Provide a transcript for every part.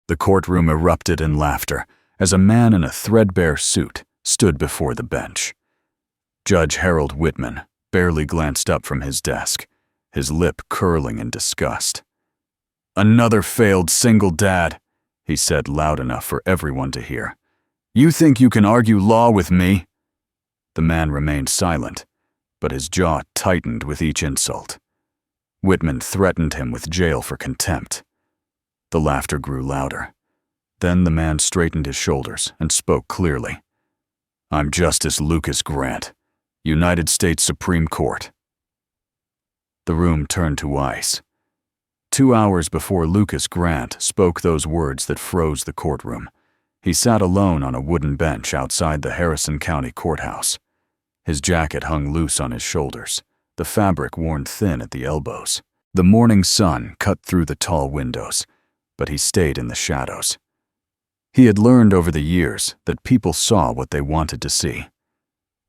The courtroom erupted in laughter as a man in a threadbare suit stood before the bench. Judge Harold Whitman barely glanced up from his desk, his lip curling in disgust. "Another failed single dad," he said loud enough for everyone to hear. "You think you can argue law with me?" The man remained silent, but his jaw tightened with each insult. Whitman threatened him with jail for contempt. The laughter grew louder. Then the man straightened his shoulders and spoke clearly. "I'm Justice Lucas Grant, United States Supreme Court." The room turned to ice. 2 hours before Lucas Grant spoke those words that froze the courtroom, he sat alone on a wooden bench outside the Harrison County Courthouse. His jacket hung loose on his shoulders, the fabric worn thin at the elbows. The morning sun cut through the tall windows, but he stayed in the shadows. He had learned over the years that people saw what they wanted to see.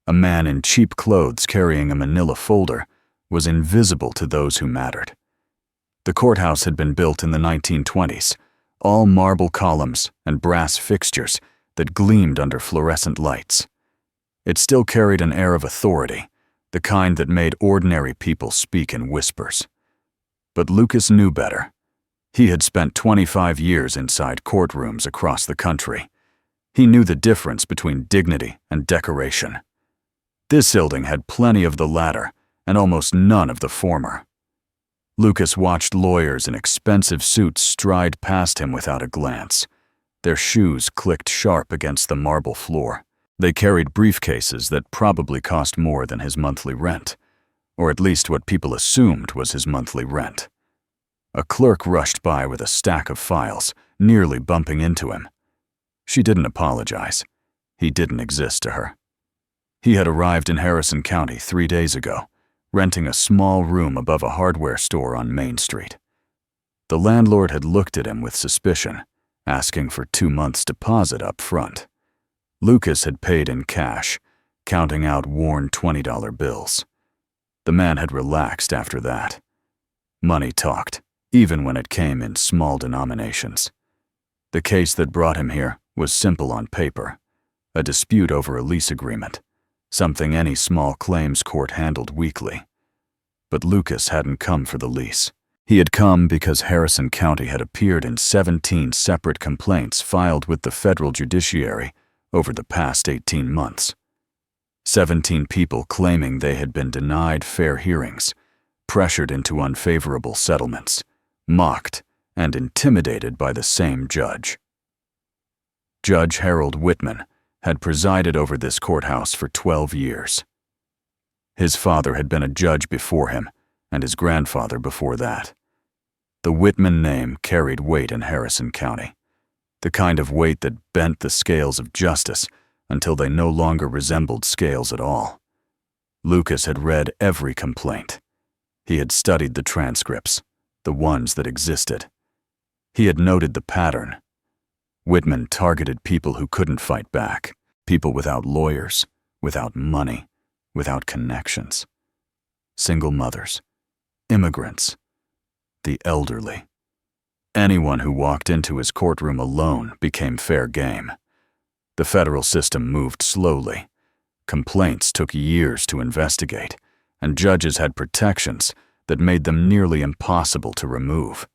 A man in cheap clothes carrying a manila folder was invisible to those who mattered. The courthouse had been built in the 1920s, all marble columns and brass fixtures that gleamed under fluorescent lights. It still carried an air of authority, the kind that made ordinary people speak in whispers. But Lucas knew better. He had spent 25 years inside courtrooms across the country. He knew the difference between dignity and decoration. This building had plenty of the latter and almost none of the former. Lucas watched lawyers in expensive suits stride past him without a glance. Their shoes clicked sharp against the marble floor. They carried briefcases that probably cost more than his monthly rent, or at least what people assumed was his monthly rent. A clerk rushed by with a stack of files, nearly bumping into him. She didn't apologize. He didn't exist to her. He had arrived in Harrison County 3 days ago, renting a small room above a hardware store on Main Street. The landlord had looked at him with suspicion, asking for 2 months' deposit up front. Lucas had paid in cash, counting out worn $20 bills. The man had relaxed after that. Money talked, even when it came in small denominations. The case that brought him here was simple on paper, a dispute over a lease agreement, something any small claims court handled weekly. But Lucas hadn't come for the lease. He had come because Harrison County had appeared in 17 separate complaints filed with the federal judiciary over the past 18 months. 17 people claiming they had been denied fair hearings, pressured into unfavorable settlements, mocked, and intimidated by the same judge. Judge Harold Whitman had presided over this courthouse for 12 years. His father had been a judge before him, and his grandfather before that. The Whitman name carried weight in Harrison County, the kind of weight that bent the scales of justice until they no longer resembled scales at all. Lucas had read every complaint. He had studied the transcripts, the ones that existed. He had noted the pattern. Whitman targeted people who couldn't fight back, people without lawyers, without money, without connections. Single mothers, immigrants, the elderly. Anyone who walked into his courtroom alone became fair game. The federal system moved slowly. Complaints took years to investigate, and judges had protections that made them nearly impossible to remove.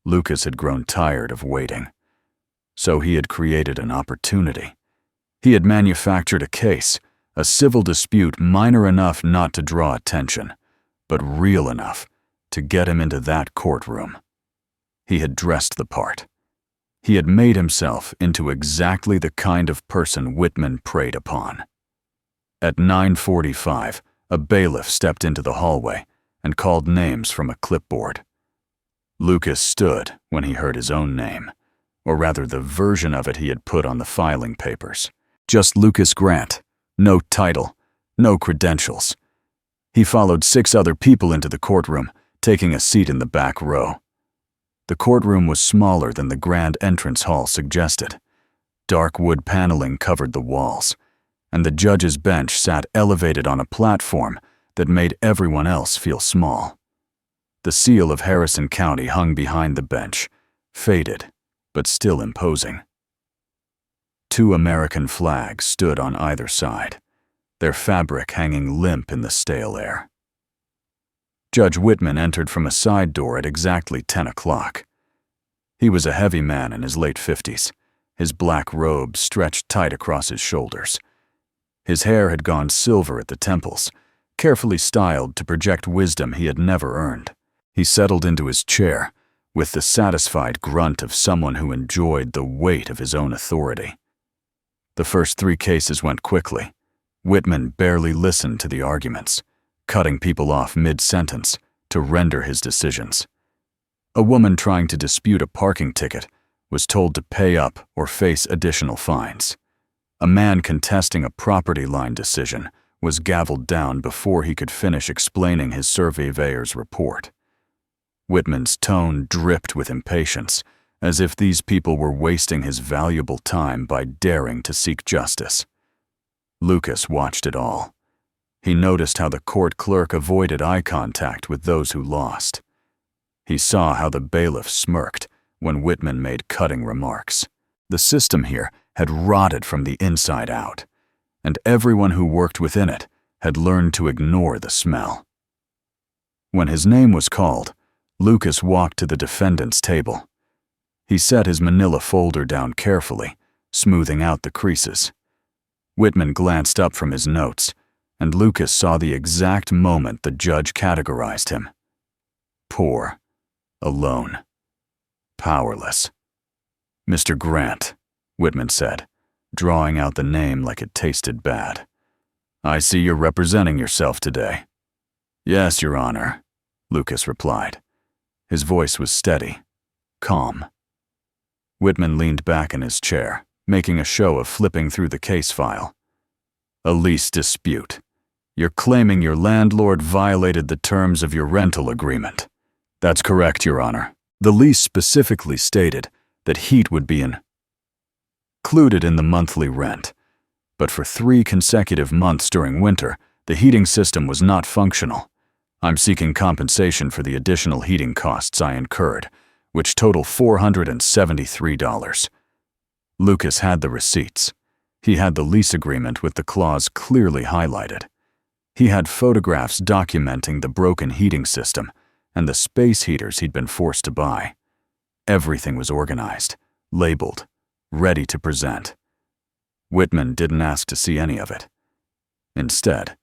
Lucas had grown tired of waiting. So he had created an opportunity. He had manufactured a case, a civil dispute minor enough not to draw attention, but real enough to get him into that courtroom. He had dressed the part. He had made himself into exactly the kind of person Whitman preyed upon. At 9:45, a bailiff stepped into the hallway and called names from a clipboard. Lucas stood when he heard his own name, or rather the version of it he had put on the filing papers. Just Lucas Grant, no title, no credentials. He followed 6 other people into the courtroom, taking a seat in the back row. The courtroom was smaller than the grand entrance hall suggested. Dark wood paneling covered the walls, and the judge's bench sat elevated on a platform that made everyone else feel small. The seal of Harrison County hung behind the bench, faded, but still imposing. 2 American flags stood on either side, their fabric hanging limp in the stale air. Judge Whitman entered from a side door at exactly 10 o'clock. He was a heavy man in his late 50s, his black robe stretched tight across his shoulders. His hair had gone silver at the temples, carefully styled to project wisdom he had never earned. He settled into his chair with the satisfied grunt of someone who enjoyed the weight of his own authority. The first 3 cases went quickly. Whitman barely listened to the arguments, cutting people off mid-sentence to render his decisions. A woman trying to dispute a parking ticket was told to pay up or face additional fines. A man contesting a property line decision was gavelled down before he could finish explaining his surveyor's report. Whitman's tone dripped with impatience, as if these people were wasting his valuable time by daring to seek justice. Lucas watched it all. He noticed how the court clerk avoided eye contact with those who lost. He saw how the bailiff smirked when Whitman made cutting remarks. The system here had rotted from the inside out, and everyone who worked within it had learned to ignore the smell. When his name was called, Lucas walked to the defendant's table. He set his manila folder down carefully, smoothing out the creases. Whitman glanced up from his notes, and Lucas saw the exact moment the judge categorized him. Poor, alone, powerless. Mr. Grant, Whitman said, drawing out the name like it tasted bad. I see you're representing yourself today. Yes, Your Honor, Lucas replied. His voice was steady, calm. Whitman leaned back in his chair, making a show of flipping through the case file. A lease dispute. You're claiming your landlord violated the terms of your rental agreement. That's correct, Your Honor. The lease specifically stated that heat would be included in the monthly rent, but for 3 consecutive months during winter, the heating system was not functional. I'm seeking compensation for the additional heating costs I incurred, which total $473. Lucas had the receipts. He had the lease agreement with the clause clearly highlighted. He had photographs documenting the broken heating system and the space heaters he'd been forced to buy. Everything was organized, labeled, ready to present. Whitman didn't ask to see any of it. Instead,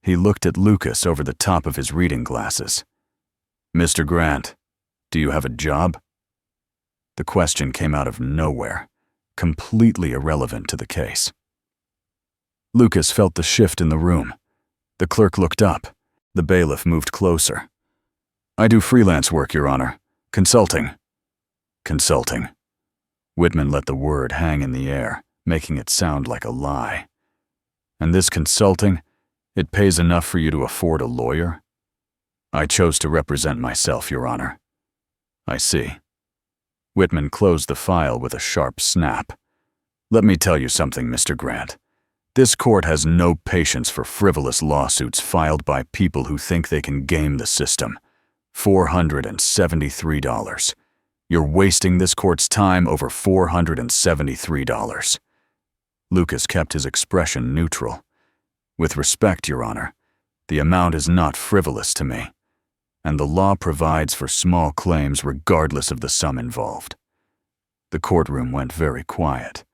he looked at Lucas over the top of his reading glasses. Mr. Grant, do you have a job? The question came out of nowhere, completely irrelevant to the case. Lucas felt the shift in the room. The clerk looked up. The bailiff moved closer. I do freelance work, Your Honor. Consulting. Consulting. Whitman let the word hang in the air, making it sound like a lie. And this consulting, it pays enough for you to afford a lawyer? I chose to represent myself, Your Honor. I see. Whitman closed the file with a sharp snap. Let me tell you something, Mr. Grant. This court has no patience for frivolous lawsuits filed by people who think they can game the system. $473. You're wasting this court's time over $473. Lucas kept his expression neutral. With respect, Your Honor, the amount is not frivolous to me, and the law provides for small claims regardless of the sum involved. The courtroom went very quiet.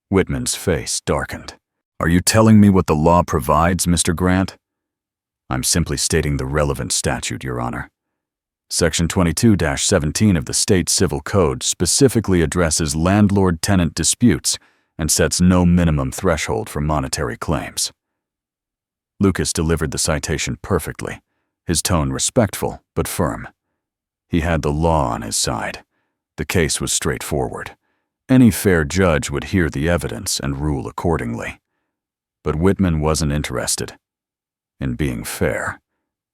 Whitman's face darkened. Are you telling me what the law provides, Mr. Grant? I'm simply stating the relevant statute, Your Honor. Section 22-17 of the State Civil Code specifically addresses landlord-tenant disputes and sets no minimum threshold for monetary claims. Lucas delivered the citation perfectly, his tone respectful but firm. He had the law on his side. The case was straightforward. Any fair judge would hear the evidence and rule accordingly. But Whitman wasn't interested in being fair.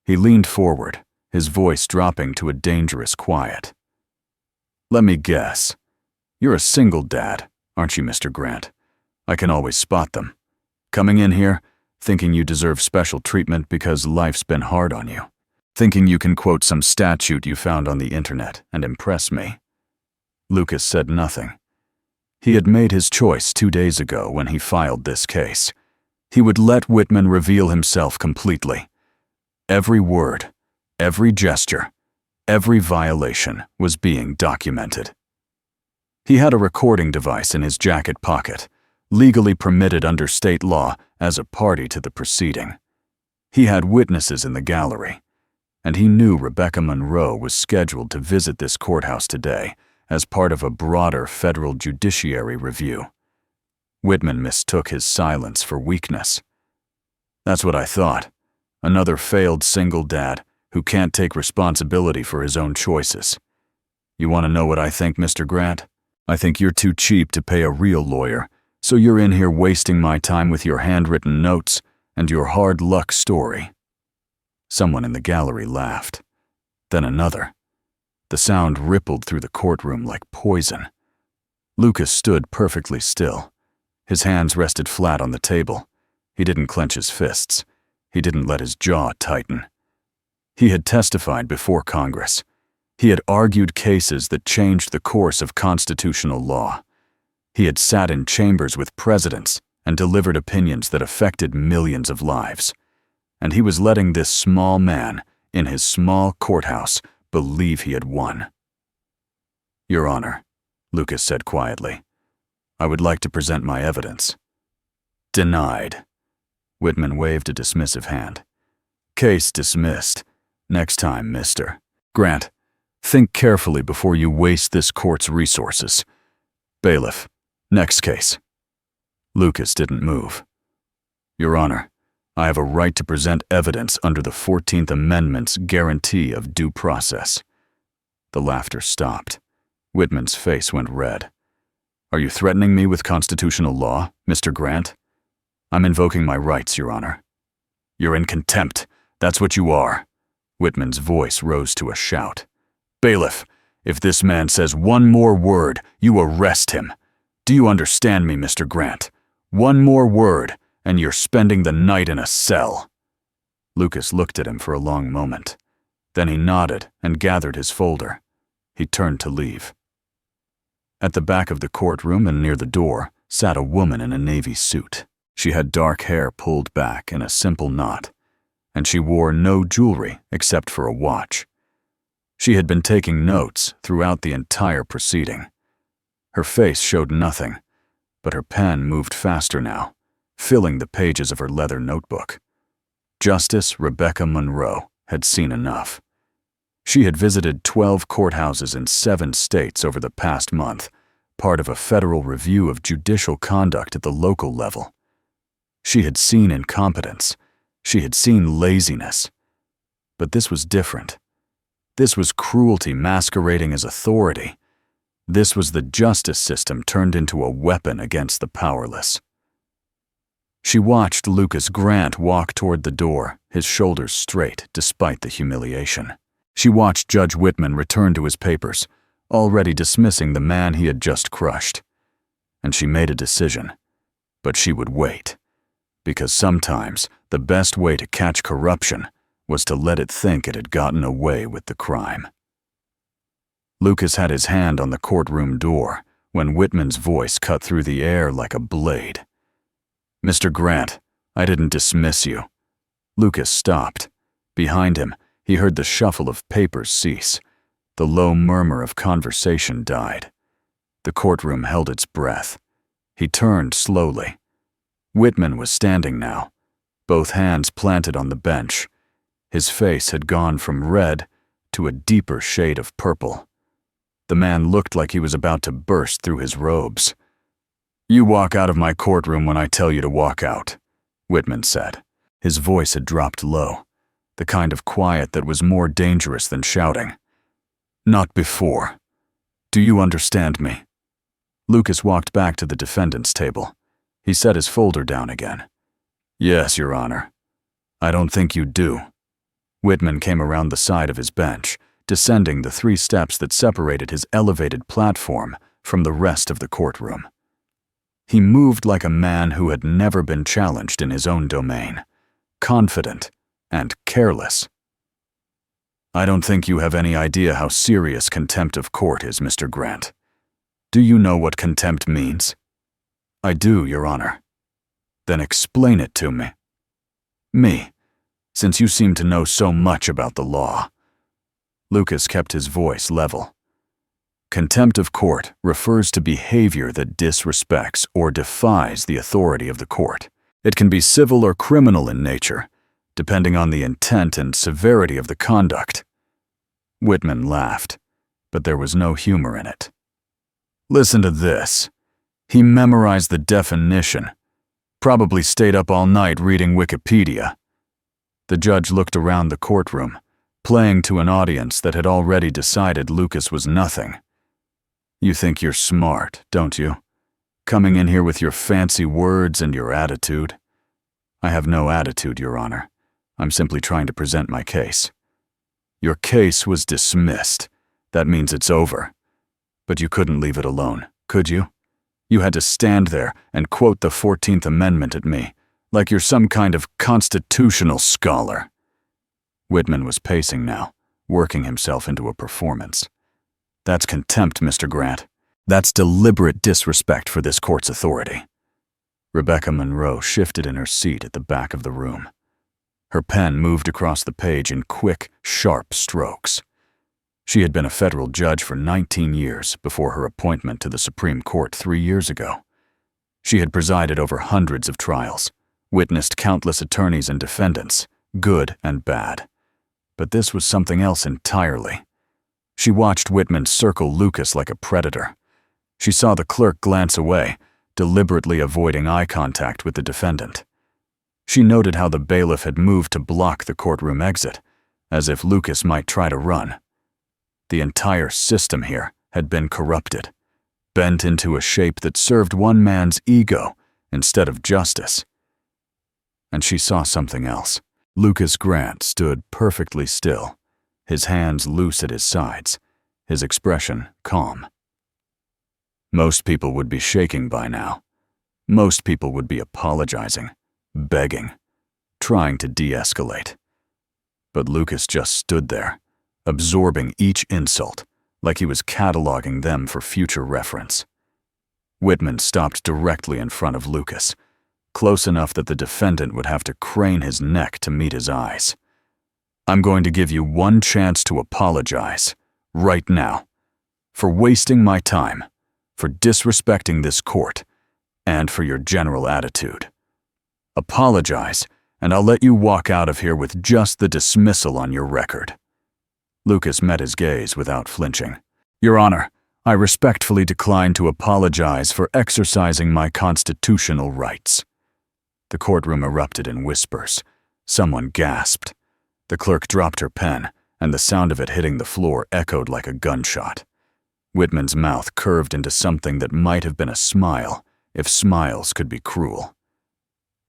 He leaned forward, his voice dropping to a dangerous quiet. Let me guess. You're a single dad, aren't you, Mr. Grant? I can always spot them. Coming in here, thinking you deserve special treatment because life's been hard on you. Thinking you can quote some statute you found on the internet and impress me. Lucas said nothing. He had made his choice 2 days ago when he filed this case. He would let Whitman reveal himself completely. Every word, every gesture, every violation was being documented. He had a recording device in his jacket pocket, legally permitted under state law as a party to the proceeding. He had witnesses in the gallery, and he knew Rebecca Monroe was scheduled to visit this courthouse today as part of a broader federal judiciary review. Whitman mistook his silence for weakness. That's what I thought. Another failed single dad who can't take responsibility for his own choices. You want to know what I think, Mr. Grant? I think you're too cheap to pay a real lawyer, so you're in here wasting my time with your handwritten notes and your hard luck story. Someone in the gallery laughed. Then another. The sound rippled through the courtroom like poison. Lucas stood perfectly still. His hands rested flat on the table. He didn't clench his fists. He didn't let his jaw tighten. He had testified before Congress. He had argued cases that changed the course of constitutional law. He had sat in chambers with presidents and delivered opinions that affected millions of lives. And he was letting this small man, in his small courthouse, believe he had won. Your Honor, Lucas said quietly, I would like to present my evidence. Denied. Whitman waved a dismissive hand. Case dismissed. Next time, Mr. Grant, think carefully before you waste this court's resources. Bailiff, next case. Lucas didn't move. Your Honor, I have a right to present evidence under the 14th Amendment's guarantee of due process. The laughter stopped. Whitman's face went red. Are you threatening me with constitutional law, Mr. Grant? I'm invoking my rights, Your Honor. You're in contempt. That's what you are. Whitman's voice rose to a shout. Bailiff, if this man says one more word, you arrest him. Do you understand me, Mr. Grant? One more word, and you're spending the night in a cell. Lucas looked at him for a long moment. Then he nodded and gathered his folder. He turned to leave. At the back of the courtroom and near the door sat a woman in a navy suit. She had dark hair pulled back in a simple knot, and she wore no jewelry except for a watch. She had been taking notes throughout the entire proceeding. Her face showed nothing, but her pen moved faster now, filling the pages of her leather notebook. Justice Rebecca Monroe had seen enough. She had visited 12 courthouses in 7 states over the past month, part of a federal review of judicial conduct at the local level. She had seen incompetence. She had seen laziness. But this was different. This was cruelty masquerading as authority. This was the justice system turned into a weapon against the powerless. She watched Lucas Grant walk toward the door, his shoulders straight despite the humiliation. She watched Judge Whitman return to his papers, already dismissing the man he had just crushed. And she made a decision. But she would wait. Because sometimes the best way to catch corruption was to let it think it had gotten away with the crime. Lucas had his hand on the courtroom door when Whitman's voice cut through the air like a blade. Mr. Grant, I didn't dismiss you. Lucas stopped. Behind him, he heard the shuffle of papers cease. The low murmur of conversation died. The courtroom held its breath. He turned slowly. Whitman was standing now, both hands planted on the bench. His face had gone from red to a deeper shade of purple. The man looked like he was about to burst through his robes. You walk out of my courtroom when I tell you to walk out, Whitman said. His voice had dropped low, the kind of quiet that was more dangerous than shouting. Not before. Do you understand me? Lucas walked back to the defendant's table. He set his folder down again. Yes, Your Honor. I don't think you do. Whitman came around the side of his bench, descending the 3 steps that separated his elevated platform from the rest of the courtroom. He moved like a man who had never been challenged in his own domain, confident and careless. I don't think you have any idea how serious contempt of court is, Mr. Grant. Do you know what contempt means? I do, Your Honor. Then explain it to me. Me, since you seem to know so much about the law. Lucas kept his voice level. Contempt of court refers to behavior that disrespects or defies the authority of the court. It can be civil or criminal in nature, depending on the intent and severity of the conduct. Whitman laughed, but there was no humor in it. Listen to this. He memorized the definition. Probably stayed up all night reading Wikipedia. The judge looked around the courtroom, playing to an audience that had already decided Lucas was nothing. You think you're smart, don't you? Coming in here with your fancy words and your attitude. I have no attitude, Your Honor. I'm simply trying to present my case. Your case was dismissed. That means it's over. But you couldn't leave it alone, could you? You had to stand there and quote the 14th Amendment at me, like you're some kind of constitutional scholar. Whitman was pacing now, working himself into a performance. That's contempt, Mr. Grant. That's deliberate disrespect for this court's authority. Rebecca Monroe shifted in her seat at the back of the room. Her pen moved across the page in quick, sharp strokes. She had been a federal judge for 19 years before her appointment to the Supreme Court 3 years ago. She had presided over hundreds of trials, witnessed countless attorneys and defendants, good and bad. But this was something else entirely. She watched Whitman circle Lucas like a predator. She saw the clerk glance away, deliberately avoiding eye contact with the defendant. She noted how the bailiff had moved to block the courtroom exit, as if Lucas might try to run. The entire system here had been corrupted, bent into a shape that served one man's ego instead of justice. And she saw something else. Lucas Grant stood perfectly still, his hands loose at his sides, his expression calm. Most people would be shaking by now. Most people would be apologizing, begging, trying to de-escalate. But Lucas just stood there, absorbing each insult, like he was cataloging them for future reference. Whitman stopped directly in front of Lucas, close enough that the defendant would have to crane his neck to meet his eyes. I'm going to give you one chance to apologize, right now, for wasting my time, for disrespecting this court, and for your general attitude. Apologize, and I'll let you walk out of here with just the dismissal on your record. Lucas met his gaze without flinching. Your Honor, I respectfully decline to apologize for exercising my constitutional rights. The courtroom erupted in whispers. Someone gasped. The clerk dropped her pen, and the sound of it hitting the floor echoed like a gunshot. Whitman's mouth curved into something that might have been a smile, if smiles could be cruel.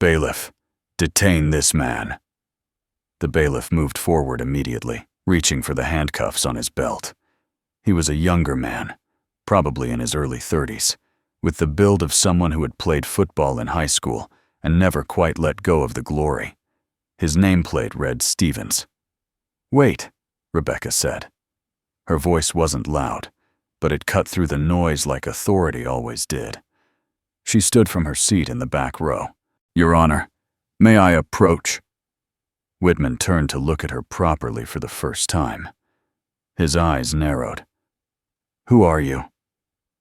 Bailiff, detain this man. The bailiff moved forward immediately, reaching for the handcuffs on his belt. He was a younger man, probably in his early 30s, with the build of someone who had played football in high school and never quite let go of the glory. His nameplate read Stevens. Wait, Rebecca said. Her voice wasn't loud, but it cut through the noise like authority always did. She stood from her seat in the back row. Your Honor, may I approach? Whitman turned to look at her properly for the first time. His eyes narrowed. Who are you?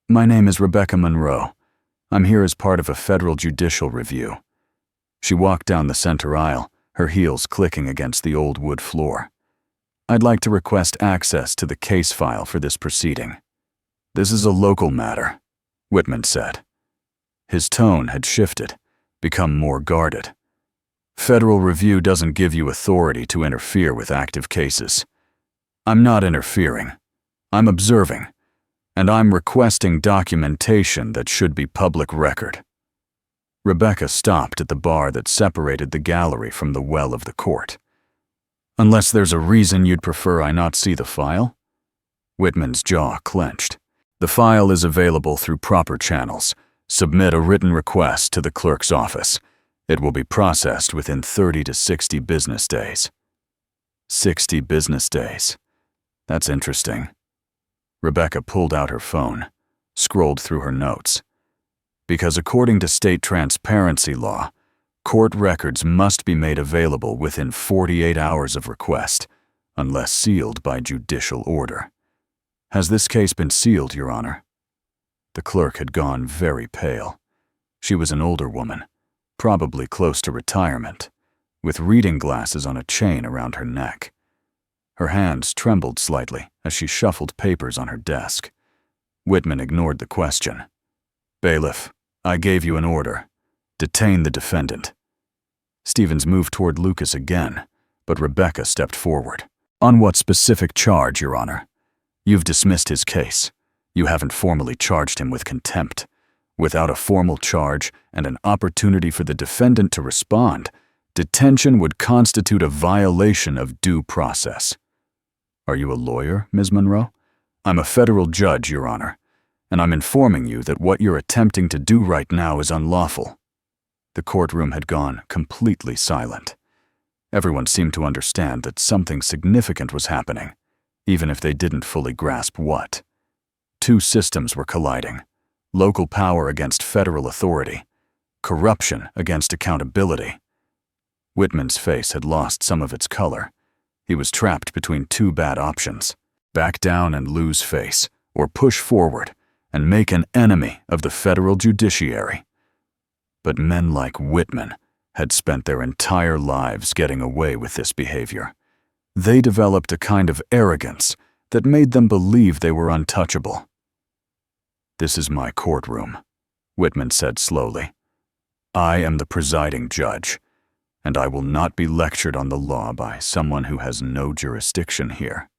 My name is Rebecca Monroe. I'm here as part of a federal judicial review. She walked down the center aisle, her heels clicking against the old wood floor. I'd like to request access to the case file for this proceeding. This is a local matter, Whitman said. His tone had shifted, become more guarded. Federal review doesn't give you authority to interfere with active cases. I'm not interfering. I'm observing, and I'm requesting documentation that should be public record. Rebecca stopped at the bar that separated the gallery from the well of the court. Unless there's a reason you'd prefer I not see the file? Whitman's jaw clenched. The file is available through proper channels. Submit a written request to the clerk's office. It will be processed within 30 to 60 business days. 60 business days. That's interesting. Rebecca pulled out her phone, scrolled through her notes. Because according to state transparency law, court records must be made available within 48 hours of request, unless sealed by judicial order. Has this case been sealed, Your Honor? The clerk had gone very pale. She was an older woman, probably close to retirement, with reading glasses on a chain around her neck. Her hands trembled slightly as she shuffled papers on her desk. Whitman ignored the question. "Bailiff, I gave you an order. Detain the defendant." Stevens moved toward Lucas again, but Rebecca stepped forward. "On what specific charge, Your Honor? You've dismissed his case. You haven't formally charged him with contempt. Without a formal charge and an opportunity for the defendant to respond, detention would constitute a violation of due process." "Are you a lawyer, Ms. Monroe?" "I'm a federal judge, Your Honor, and I'm informing you that what you're attempting to do right now is unlawful." The courtroom had gone completely silent. Everyone seemed to understand that something significant was happening, even if they didn't fully grasp what. Two systems were colliding: local power against federal authority, corruption against accountability. Whitman's face had lost some of its color. He was trapped between two bad options: back down and lose face, or push forward and make an enemy of the federal judiciary. But men like Whitman had spent their entire lives getting away with this behavior. They developed a kind of arrogance that made them believe they were untouchable. "This is my courtroom," Whitman said slowly. "I am the presiding judge, and I will not be lectured on the law by someone who has no jurisdiction here."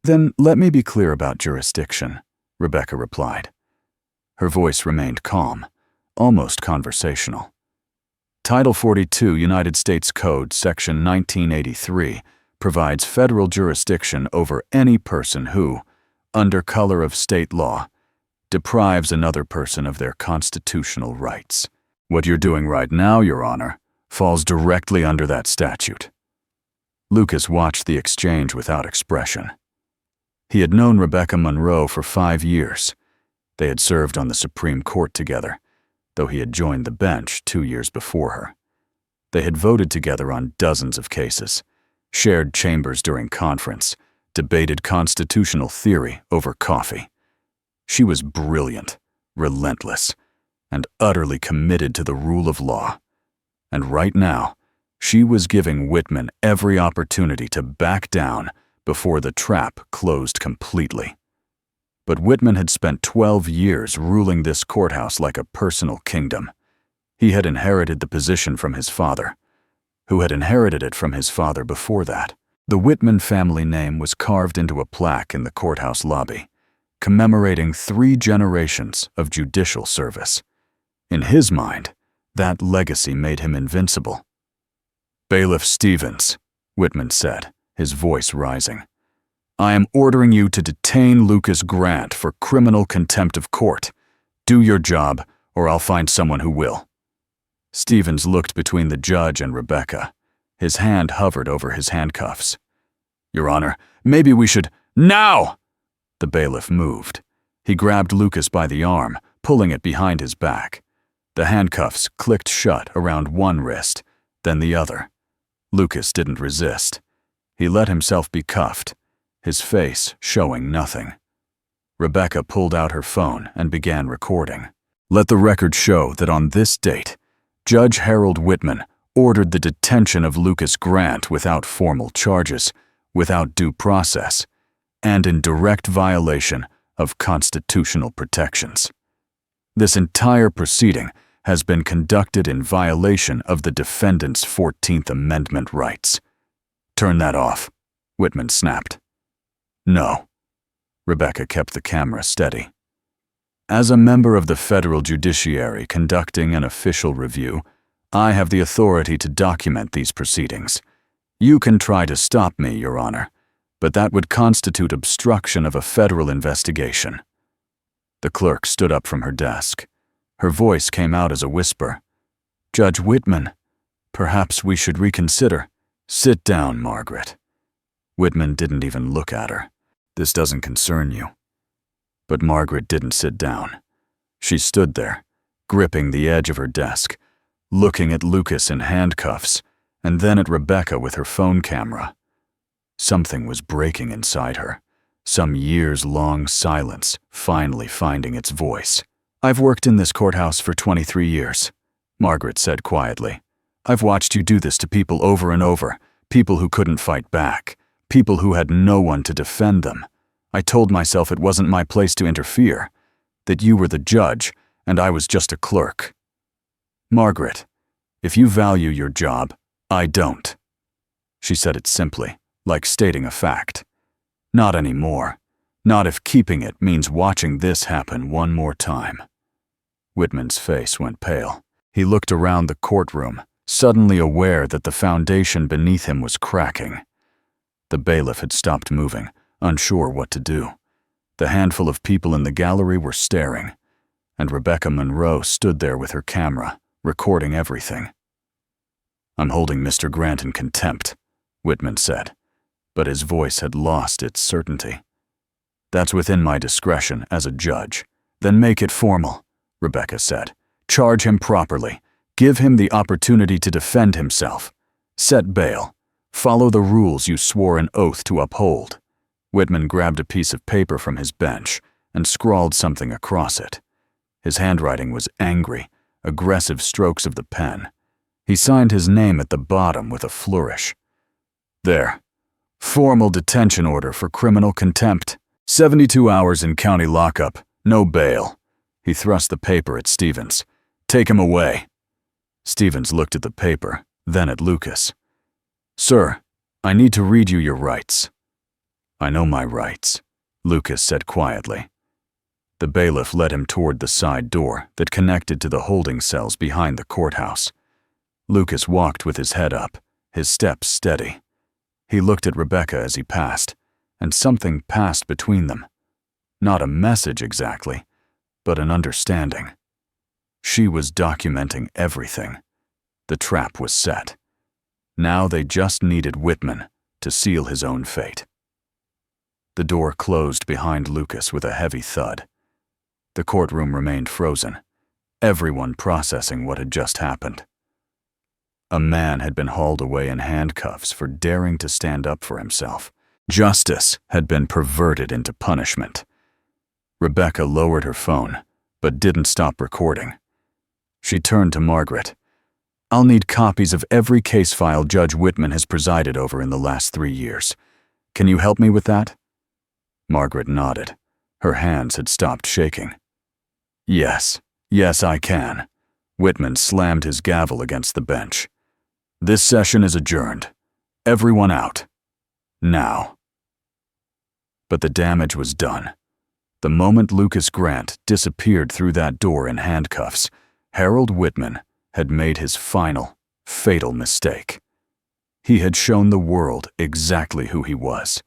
"Then let me be clear about jurisdiction," Rebecca replied. Her voice remained calm, almost conversational. Title 42 United States Code, Section 1983, provides federal jurisdiction over any person who, under color of state law, deprives another person of their constitutional rights. What you're doing right now, Your Honor, falls directly under that statute. Lucas watched the exchange without expression. He had known Rebecca Monroe for 5 years. They had served on the Supreme Court together, though he had joined the bench 2 years before her. They had voted together on dozens of cases, shared chambers during conference, debated constitutional theory over coffee. She was brilliant, relentless, and utterly committed to the rule of law. And right now, she was giving Whitman every opportunity to back down before the trap closed completely. But Whitman had spent 12 years ruling this courthouse like a personal kingdom. He had inherited the position from his father, who had inherited it from his father before that. The Whitman family name was carved into a plaque in the courthouse lobby, commemorating 3 generations of judicial service. In his mind, that legacy made him invincible. "Bailiff Stevens," Whitman said, his voice rising, "I am ordering you to detain Lucas Grant for criminal contempt of court. Do your job, or I'll find someone who will." Stevens looked between the judge and Rebecca. His hand hovered over his handcuffs. "Your Honor, maybe we should—" "Now!" The bailiff moved. He grabbed Lucas by the arm, pulling it behind his back. The handcuffs clicked shut around one wrist, then the other. Lucas didn't resist. He let himself be cuffed, his face showing nothing. Rebecca pulled out her phone and began recording. "Let the record show that on this date, Judge Harold Whitman ordered the detention of Lucas Grant without formal charges, without due process, and in direct violation of constitutional protections. This entire proceeding has been conducted in violation of the defendant's 14th Amendment rights." "Turn that off," Whitman snapped. "No." Rebecca kept the camera steady. "As a member of the federal judiciary conducting an official review, I have the authority to document these proceedings. You can try to stop me, Your Honor, but that would constitute obstruction of a federal investigation." The clerk stood up from her desk. Her voice came out as a whisper. "Judge Whitman, perhaps we should reconsider." "Sit down, Margaret." Whitman didn't even look at her. "This doesn't concern you." But Margaret didn't sit down. She stood there, gripping the edge of her desk, looking at Lucas in handcuffs, and then at Rebecca with her phone camera. Something was breaking inside her, some years-long silence finally finding its voice. "I've worked in this courthouse for 23 years, Margaret said quietly. "I've watched you do this to people over and over, people who couldn't fight back, people who had no one to defend them. I told myself it wasn't my place to interfere, that you were the judge and I was just a clerk. Margaret, if you value your job, I don't." She said it simply, like stating a fact. Not anymore. Not if keeping it means watching this happen one more time. Whitman's face went pale. He looked around the courtroom, suddenly aware that the foundation beneath him was cracking. The bailiff had stopped moving, unsure what to do. The handful of people in the gallery were staring, and Rebecca Monroe stood there with her camera, recording everything. "I'm holding Mr. Grant in contempt," Whitman said, but his voice had lost its certainty. "That's within my discretion as a judge." "Then make it formal," Rebecca said. "Charge him properly. Give him the opportunity to defend himself. Set bail. Follow the rules you swore an oath to uphold." Whitman grabbed a piece of paper from his bench and scrawled something across it. His handwriting was angry, aggressive strokes of the pen. He signed his name at the bottom with a flourish. "There. Formal detention order for criminal contempt. 72 hours in county lockup. No bail." He thrust the paper at Stevens. "Take him away." Stevens looked at the paper, then at Lucas. "Sir, I need to read you your rights." "I know my rights," Lucas said quietly. The bailiff led him toward the side door that connected to the holding cells behind the courthouse. Lucas walked with his head up, his steps steady. He looked at Rebecca as he passed, and something passed between them. Not a message exactly, but an understanding. She was documenting everything. The trap was set. Now they just needed Whitman to seal his own fate. The door closed behind Lucas with a heavy thud. The courtroom remained frozen, everyone processing what had just happened. A man had been hauled away in handcuffs for daring to stand up for himself. Justice had been perverted into punishment. Rebecca lowered her phone, but didn't stop recording. She turned to Margaret. "I'll need copies of every case file Judge Whitman has presided over in the last 3 years. Can you help me with that?" Margaret nodded. Her hands had stopped shaking. Yes, I can." Whitman slammed his gavel against the bench. "This session is adjourned. Everyone out. Now." But the damage was done. The moment Lucas Grant disappeared through that door in handcuffs, Harold Whitman had made his final, fatal mistake. He had shown the world exactly who he was,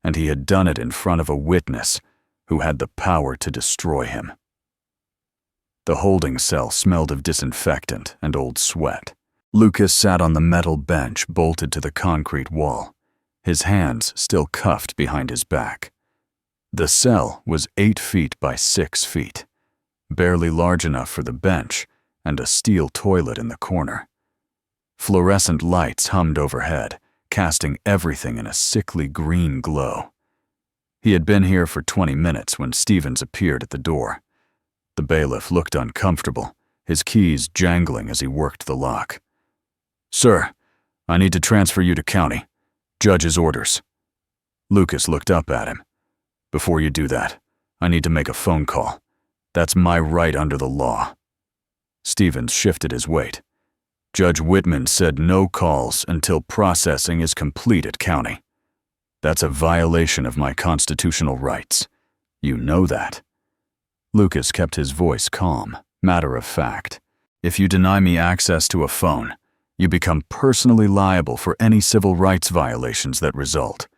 and he had done it in front of a witness who had the power to destroy him. The holding cell smelled of disinfectant and old sweat. Lucas sat on the metal bench bolted to the concrete wall, his hands still cuffed behind his back. The cell was 8 feet by 6 feet, barely large enough for the bench and a steel toilet in the corner. Fluorescent lights hummed overhead, casting everything in a sickly green glow. He had been here for 20 minutes when Stevens appeared at the door. The bailiff looked uncomfortable, his keys jangling as he worked the lock. "Sir, I need to transfer you to county. Judge's orders." Lucas looked up at him. "Before you do that, I need to make a phone call. That's my right under the law." Stevens shifted his weight. "Judge Whitman said no calls until processing is complete at county. That's a violation of my constitutional rights. You know that." Lucas kept his voice calm, matter of fact. "If you deny me access to a phone, you become personally liable for any civil rights violations that result.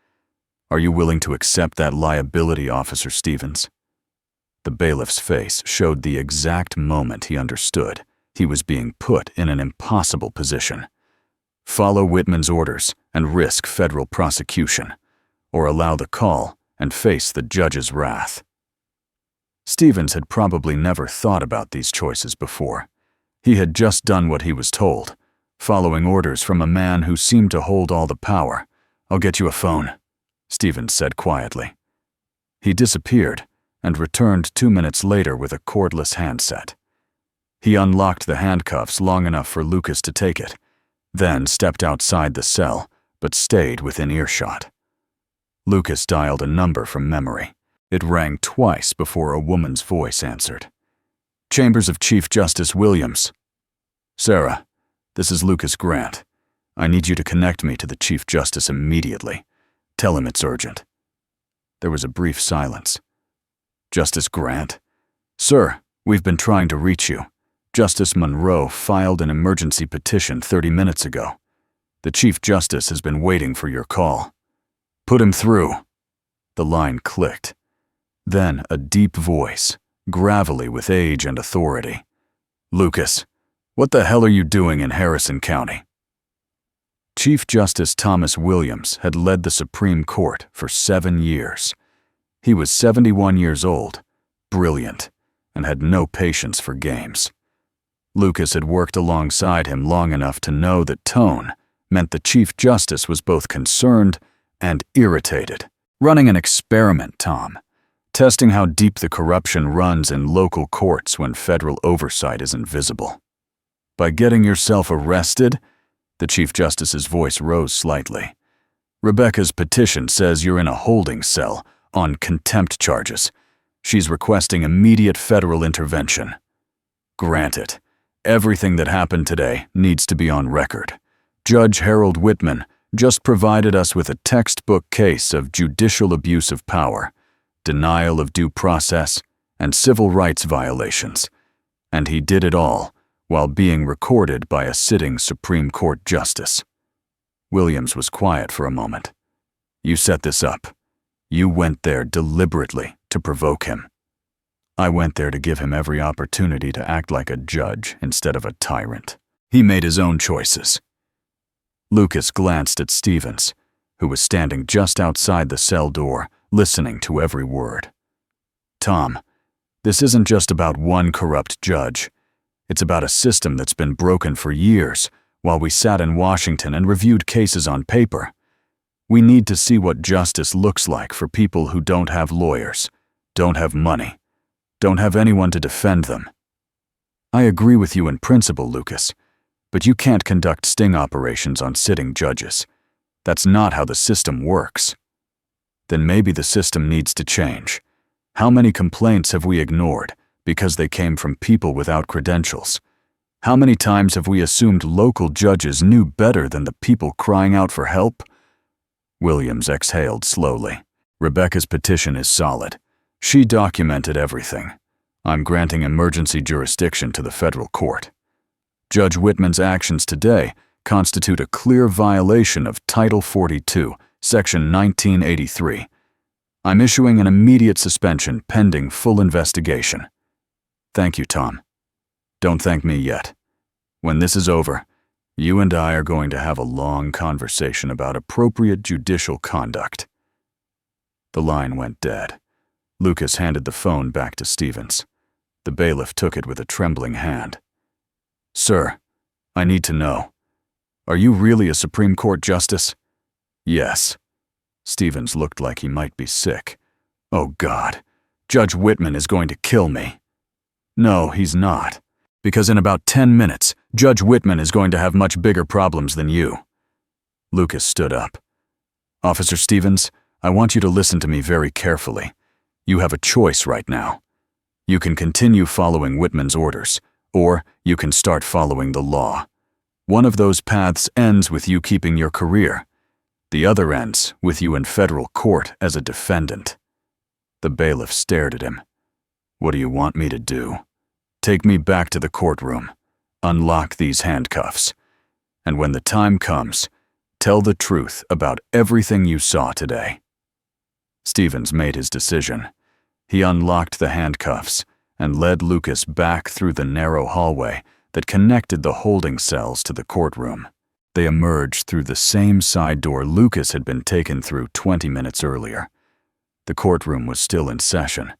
Are you willing to accept that liability, Officer Stevens?" The bailiff's face showed the exact moment he understood he was being put in an impossible position. Follow Whitman's orders and risk federal prosecution, or allow the call and face the judge's wrath. Stevens had probably never thought about these choices before. He had just done what he was told, following orders from a man who seemed to hold all the power. "I'll get you a phone," Stevens said quietly. He disappeared and returned 2 minutes later with a cordless handset. He unlocked the handcuffs long enough for Lucas to take it, then stepped outside the cell, but stayed within earshot. Lucas dialed a number from memory. It rang twice before a woman's voice answered. "Chambers of Chief Justice Williams." "Sarah, this is Lucas Grant. I need you to connect me to the Chief Justice immediately. Tell him it's urgent." There was a brief silence. "Justice Grant?" "Sir, we've been trying to reach you. Justice Monroe filed an emergency petition 30 minutes ago. The Chief Justice has been waiting for your call." "Put him through." The line clicked. Then a deep voice, gravelly with age and authority. "Lucas, what the hell are you doing in Harrison County?" Chief Justice Thomas Williams had led the Supreme Court for 7 years. He was 71 years old, brilliant, and had no patience for games. Lucas had worked alongside him long enough to know that tone meant the Chief Justice was both concerned and irritated. "Running an experiment, Tom. Testing how deep the corruption runs in local courts when federal oversight is invisible." "By getting yourself arrested?" The Chief Justice's voice rose slightly. "Rebecca's petition says you're in a holding cell on contempt charges. She's requesting immediate federal intervention." "Granted. Everything that happened today needs to be on record. Judge Harold Whitman just provided us with a textbook case of judicial abuse of power, denial of due process, and civil rights violations. And he did it all while being recorded by a sitting Supreme Court justice." Williams was quiet for a moment. "You set this up. You went there deliberately to provoke him." "I went there to give him every opportunity to act like a judge instead of a tyrant. He made his own choices." Lucas glanced at Stevens, who was standing just outside the cell door, listening to every word. "Tom, this isn't just about one corrupt judge. It's about a system that's been broken for years while we sat in Washington and reviewed cases on paper. We need to see what justice looks like for people who don't have lawyers, don't have money, don't have anyone to defend them." "I agree with you in principle, Lucas, but you can't conduct sting operations on sitting judges. That's not how the system works." "Then maybe the system needs to change. How many complaints have we ignored because they came from people without credentials? How many times have we assumed local judges knew better than the people crying out for help?" Williams exhaled slowly. "Rebecca's petition is solid. She documented everything. I'm granting emergency jurisdiction to the federal court. Judge Whitman's actions today constitute a clear violation of Title 42, Section 1983. I'm issuing an immediate suspension pending full investigation." "Thank you, Tom. Don't thank me yet. When this is over, you and I are going to have a long conversation about appropriate judicial conduct." The line went dead. Lucas handed the phone back to Stevens. The bailiff took it with a trembling hand. "Sir, I need to know. Are you really a Supreme Court justice?" "Yes." Stevens looked like he might be sick. "Oh God, Judge Whitman is going to kill me." "No, he's not. Because in about 10 minutes, Judge Whitman is going to have much bigger problems than you." Lucas stood up. "Officer Stevens, I want you to listen to me very carefully. You have a choice right now. You can continue following Whitman's orders, or you can start following the law. One of those paths ends with you keeping your career. The other ends with you in federal court as a defendant." The bailiff stared at him. "What do you want me to do? Take me back to the courtroom. Unlock these handcuffs. And when the time comes, tell the truth about everything you saw today." Stevens made his decision. He unlocked the handcuffs and led Lucas back through the narrow hallway that connected the holding cells to the courtroom. They emerged through the same side door Lucas had been taken through 20 minutes earlier. The courtroom was still in session.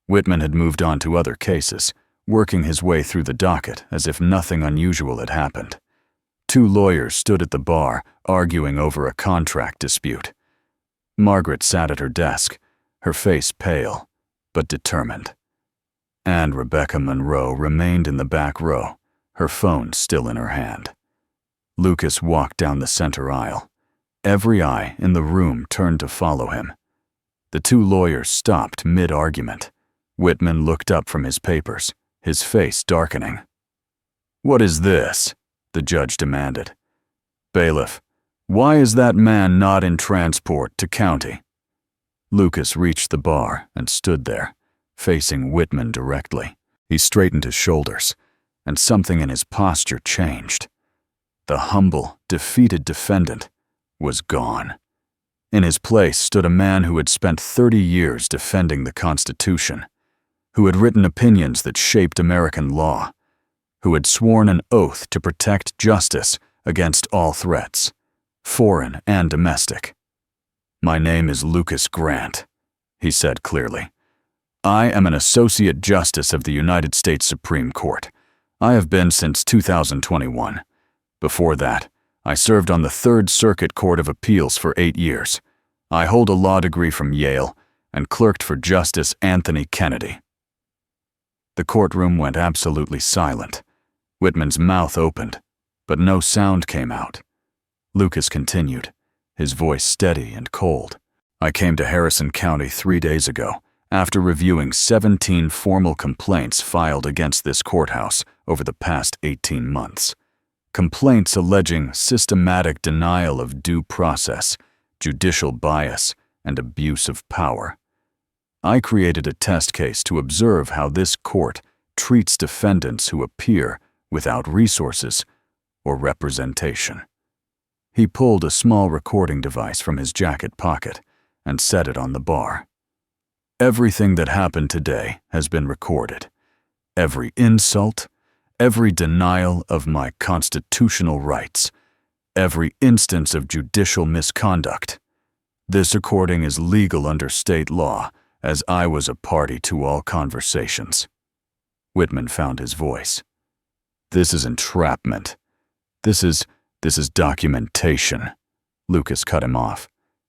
Whitman had moved on to other cases, working his way through the docket as if nothing unusual had happened. 2 lawyers stood at the bar, arguing over a contract dispute. Margaret sat at her desk, her face pale, but determined. And Rebecca Monroe remained in the back row, her phone still in her hand. Lucas walked down the center aisle. Every eye in the room turned to follow him. The 2 lawyers stopped mid-argument. Whitman looked up from his papers, his face darkening. "What is this?" the judge demanded. "Bailiff, why is that man not in transport to county?" Lucas reached the bar and stood there, facing Whitman directly. He straightened his shoulders, and something in his posture changed. The humble, defeated defendant was gone. In his place stood a man who had spent 30 years defending the Constitution, who had written opinions that shaped American law, who had sworn an oath to protect justice against all threats, foreign and domestic. "My name is Lucas Grant," he said clearly. "I am an Associate Justice of the United States Supreme Court. I have been since 2021. Before that, I served on the Third Circuit Court of Appeals for 8 years. I hold a law degree from Yale and clerked for Justice Anthony Kennedy." The courtroom went absolutely silent. Whitman's mouth opened, but no sound came out. Lucas continued, his voice steady and cold. "I came to Harrison County 3 days ago, after reviewing 17 formal complaints filed against this courthouse over the past 18 months. Complaints alleging systematic denial of due process, judicial bias, and abuse of power. I created a test case to observe how this court treats defendants who appear without resources or representation." He pulled a small recording device from his jacket pocket and set it on the bar. "Everything that happened today has been recorded. Every insult, every denial of my constitutional rights, every instance of judicial misconduct. This recording is legal under state law, as I was a party to all conversations." Whitman found his voice. "This is entrapment. This is documentation." Lucas cut him off.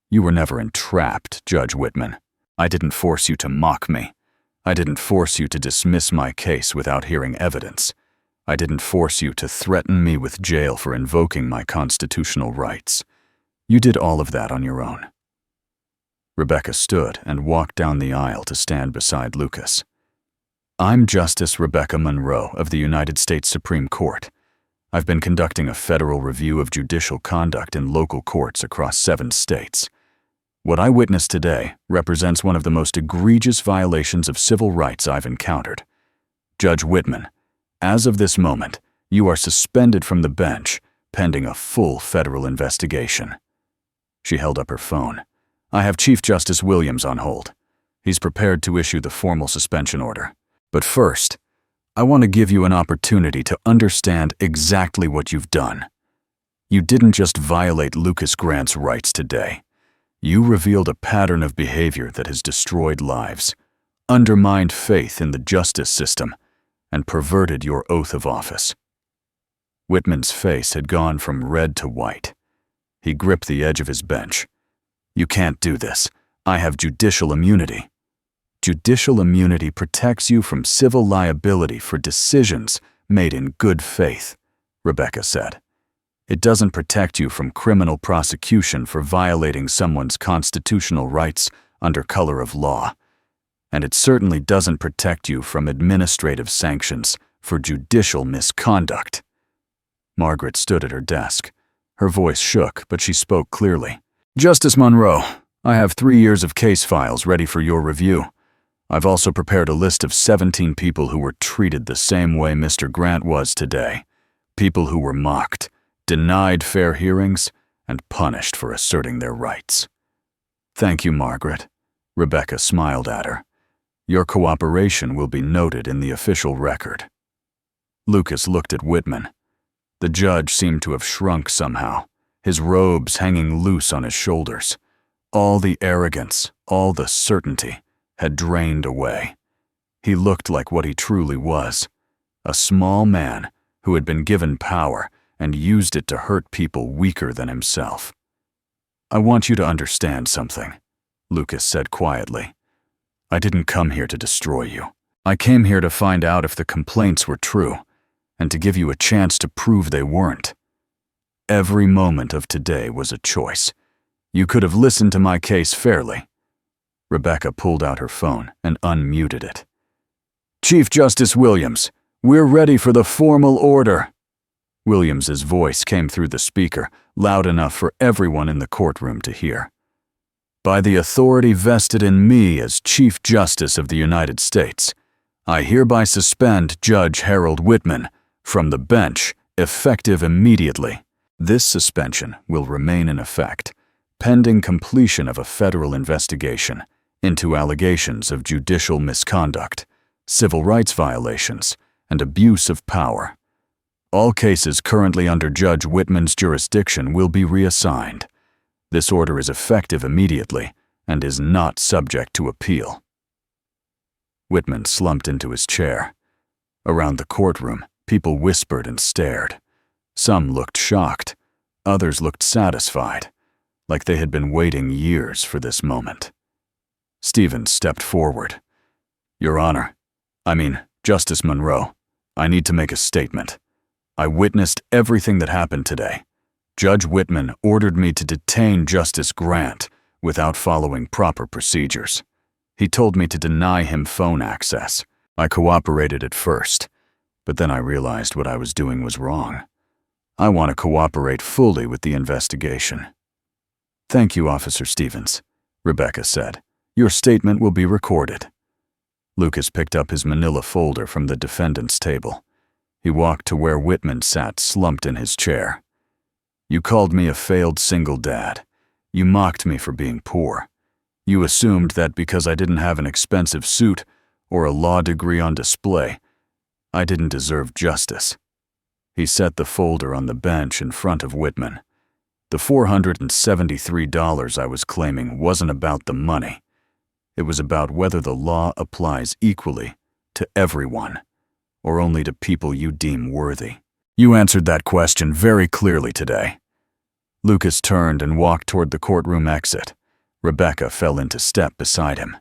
"You were never entrapped, Judge Whitman. I didn't force you to mock me. I didn't force you to dismiss my case without hearing evidence. I didn't force you to threaten me with jail for invoking my constitutional rights. You did all of that on your own." Rebecca stood and walked down the aisle to stand beside Lucas. "I'm Justice Rebecca Monroe of the United States Supreme Court. I've been conducting a federal review of judicial conduct in local courts across 7 states. What I witnessed today represents one of the most egregious violations of civil rights I've encountered. Judge Whitman, as of this moment, you are suspended from the bench pending a full federal investigation." She held up her phone. "I have Chief Justice Williams on hold. He's prepared to issue the formal suspension order. But first, I want to give you an opportunity to understand exactly what you've done. You didn't just violate Lucas Grant's rights today. You revealed a pattern of behavior that has destroyed lives, undermined faith in the justice system, and perverted your oath of office." Whitman's face had gone from red to white. He gripped the edge of his bench. "You can't do this. I have judicial immunity." "Judicial immunity protects you from civil liability for decisions made in good faith," Rebecca said. "It doesn't protect you from criminal prosecution for violating someone's constitutional rights under color of law. And it certainly doesn't protect you from administrative sanctions for judicial misconduct." Margaret stood at her desk. Her voice shook, but she spoke clearly. "Justice Monroe, I have 3 years of case files ready for your review. I've also prepared a list of 17 people who were treated the same way Mr. Grant was today. People who were mocked, denied fair hearings, and punished for asserting their rights." "Thank you, Margaret." Rebecca smiled at her. "Your cooperation will be noted in the official record." Lucas looked at Whitman. The judge seemed to have shrunk somehow, his robes hanging loose on his shoulders. All the arrogance, all the certainty had drained away. He looked like what he truly was, a small man who had been given power and used it to hurt people weaker than himself. "I want you to understand something," Lucas said quietly. "I didn't come here to destroy you. I came here to find out if the complaints were true, and to give you a chance to prove they weren't. Every moment of today was a choice. You could have listened to my case fairly." Rebecca pulled out her phone and unmuted it. "Chief Justice Williams, we're ready for the formal order." Williams's voice came through the speaker, loud enough for everyone in the courtroom to hear. "By the authority vested in me as Chief Justice of the United States, I hereby suspend Judge Harold Whitman from the bench, effective immediately. This suspension will remain in effect, pending completion of a federal investigation into allegations of judicial misconduct, civil rights violations, and abuse of power. All cases currently under Judge Whitman's jurisdiction will be reassigned. This order is effective immediately and is not subject to appeal." Whitman slumped into his chair. Around the courtroom, people whispered and stared. Some looked shocked, others looked satisfied, like they had been waiting years for this moment. Stevens stepped forward. "Your Honor, Justice Monroe, I need to make a statement. I witnessed everything that happened today. Judge Whitman ordered me to detain Justice Grant without following proper procedures. He told me to deny him phone access. I cooperated at first, but then I realized what I was doing was wrong. I want to cooperate fully with the investigation." "Thank you, Officer Stevens," Rebecca said. "Your statement will be recorded." Lucas picked up his manila folder from the defendant's table. He walked to where Whitman sat slumped in his chair. "You called me a failed single dad. You mocked me for being poor. You assumed that because I didn't have an expensive suit or a law degree on display, I didn't deserve justice." He set the folder on the bench in front of Whitman. "The $473 I was claiming wasn't about the money. It was about whether the law applies equally to everyone, or only to people you deem worthy. You answered that question very clearly today." Lucas turned and walked toward the courtroom exit. Rebecca fell into step beside him.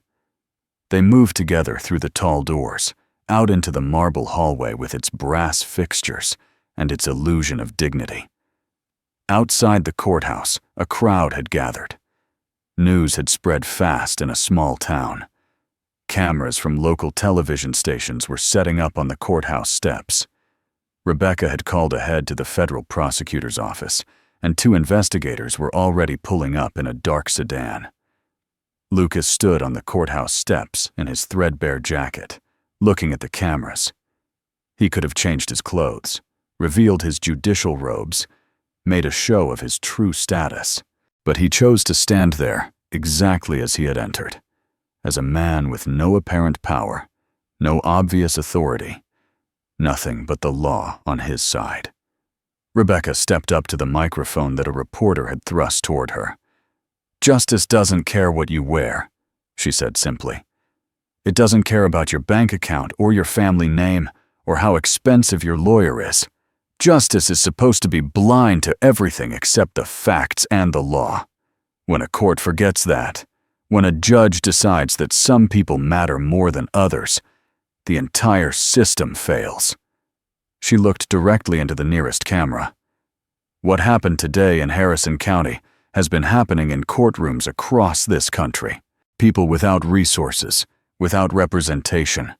They moved together through the tall doors, out into the marble hallway with its brass fixtures and its illusion of dignity. Outside the courthouse, a crowd had gathered. News had spread fast in a small town. Cameras from local television stations were setting up on the courthouse steps. Rebecca had called ahead to the federal prosecutor's office, and 2 investigators were already pulling up in a dark sedan. Lucas stood on the courthouse steps in his threadbare jacket, looking at the cameras. He could have changed his clothes, revealed his judicial robes, made a show of his true status, but he chose to stand there exactly as he had entered, as a man with no apparent power, no obvious authority, nothing but the law on his side. Rebecca stepped up to the microphone that a reporter had thrust toward her. "Justice doesn't care what you wear," she said simply. "It doesn't care about your bank account or your family name or how expensive your lawyer is. Justice is supposed to be blind to everything except the facts and the law. When a court forgets that, when a judge decides that some people matter more than others, the entire system fails." She looked directly into the nearest camera. "What happened today in Harrison County has been happening in courtrooms across this country. People without resources, without representation,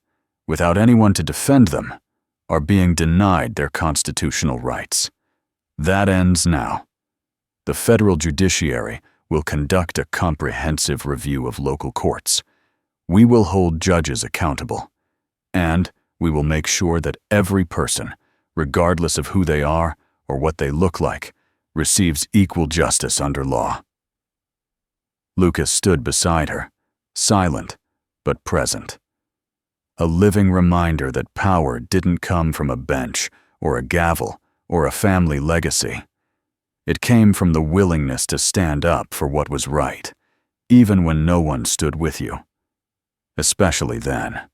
without anyone to defend them, are being denied their constitutional rights. That ends now. The federal judiciary will conduct a comprehensive review of local courts. We will hold judges accountable, and we will make sure that every person, regardless of who they are or what they look like, receives equal justice under law." Lucas stood beside her, silent but present. A living reminder that power didn't come from a bench or a gavel or a family legacy. It came from the willingness to stand up for what was right, even when no one stood with you. Especially then.